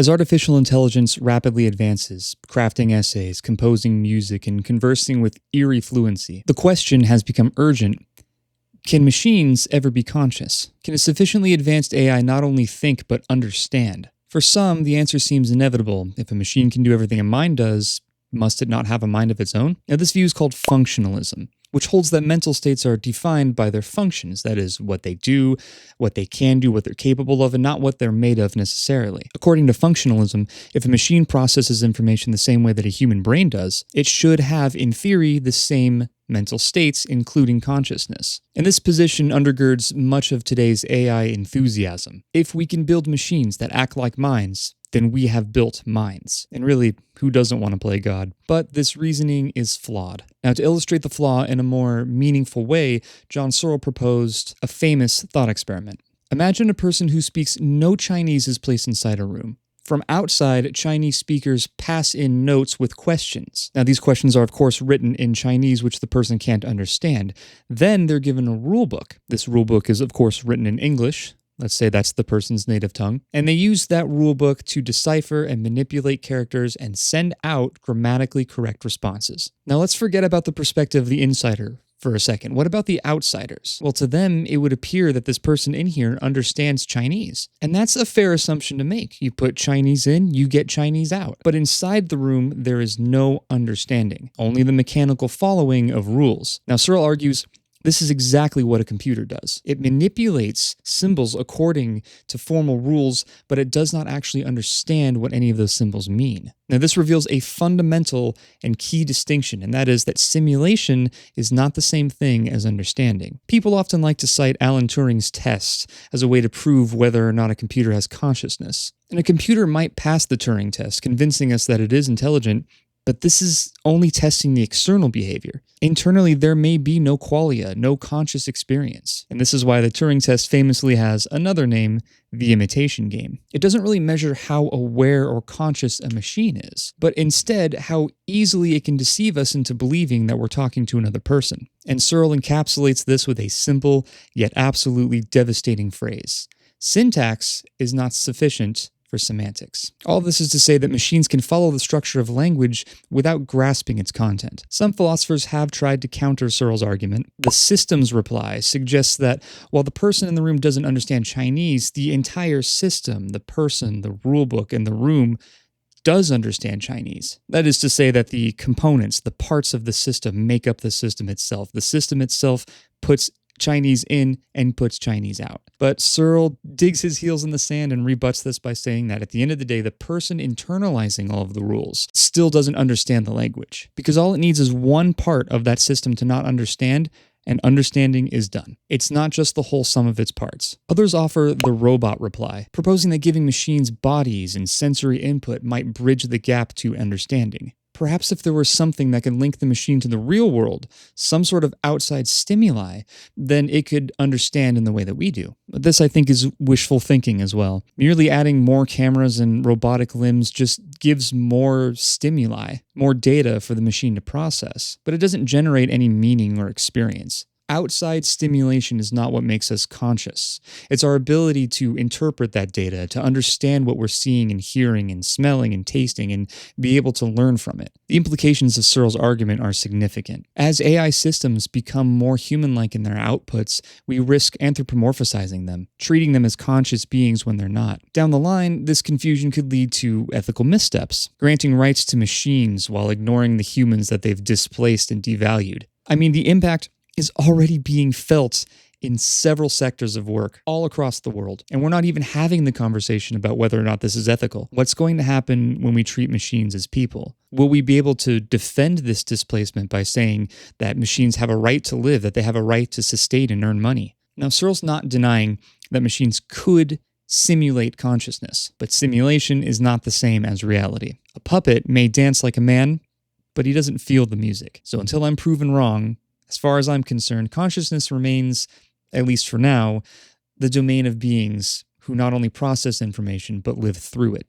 As artificial intelligence rapidly advances, crafting essays, composing music, and conversing with eerie fluency, the question has become urgent. Can machines ever be conscious? Can a sufficiently advanced AI not only think but understand? For some, the answer seems inevitable. If a machine can do everything a mind does, must it not have a mind of its own? Now, this view is called functionalism, which holds that mental states are defined by their functions, that is, what they do, what they can do, what they're capable of, and not what they're made of necessarily. According to functionalism, if a machine processes information the same way that a human brain does, it should have, in theory, the same mental states, including consciousness. And this position undergirds much of today's AI enthusiasm. If we can build machines that act like minds, then we have built minds. And really, who doesn't want to play God? But this reasoning is flawed. Now, to illustrate the flaw in a more meaningful way, John Searle proposed a famous thought experiment. Imagine a person who speaks no Chinese is placed inside a room. From outside, Chinese speakers pass in notes with questions. Now, these questions are, of course, written in Chinese, which the person can't understand. Then they're given a rule book. This rule book is, of course, written in English. Let's say that's the person's native tongue. And they use that rule book to decipher and manipulate characters and send out grammatically correct responses. Now, let's forget about the perspective of the insider for a second. What about the outsiders? Well, to them, it would appear that this person in here understands Chinese. And that's a fair assumption to make. You put Chinese in, you get Chinese out. But inside the room, there is no understanding, only the mechanical following of rules. Now, Searle argues, this is exactly what a computer does. It manipulates symbols according to formal rules, but it does not actually understand what any of those symbols mean. Now, this reveals a fundamental and key distinction, and that is that simulation is not the same thing as understanding. People often like to cite Alan Turing's test as a way to prove whether or not a computer has consciousness. And a computer might pass the Turing test, convincing us that it is intelligent, but this is only testing the external behavior. Internally, there may be no qualia, no conscious experience. And this is why the Turing test famously has another name, the imitation game. It doesn't really measure how aware or conscious a machine is, but instead how easily it can deceive us into believing that we're talking to another person. And Searle encapsulates this with a simple yet absolutely devastating phrase. Syntax is not sufficient for semantics. All this is to say that machines can follow the structure of language without grasping its content. Some philosophers have tried to counter Searle's argument. The systems reply suggests that while the person in the room doesn't understand Chinese, the entire system, the person, the rulebook, and the room does understand Chinese. That is to say that the components, the parts of the system make up the system itself. The system itself puts Chinese in and puts Chinese out. But Searle digs his heels in the sand and rebuts this by saying that at the end of the day, the person internalizing all of the rules still doesn't understand the language, because all it needs is one part of that system to not understand, and understanding is done. It's not just the whole sum of its parts. Others offer the robot reply, proposing that giving machines bodies and sensory input might bridge the gap to understanding. Perhaps if there were something that could link the machine to the real world, some sort of outside stimuli, then it could understand in the way that we do. But this, I think, is wishful thinking as well. Merely adding more cameras and robotic limbs just gives more stimuli, more data for the machine to process, but it doesn't generate any meaning or experience. Outside stimulation is not what makes us conscious. It's our ability to interpret that data, to understand what we're seeing and hearing and smelling and tasting, and be able to learn from it. The implications of Searle's argument are significant. As AI systems become more human-like in their outputs, we risk anthropomorphizing them, treating them as conscious beings when they're not. Down the line, this confusion could lead to ethical missteps, granting rights to machines while ignoring the humans that they've displaced and devalued. I mean, the impact is already being felt in several sectors of work all across the world. And we're not even having the conversation about whether or not this is ethical. What's going to happen when we treat machines as people? Will we be able to defend this displacement by saying that machines have a right to live, that they have a right to sustain and earn money? Now, Searle's not denying that machines could simulate consciousness, but simulation is not the same as reality. A puppet may dance like a man, but he doesn't feel the music. So until I'm proven wrong, as far as I'm concerned, consciousness remains, at least for now, the domain of beings who not only process information, but live through it.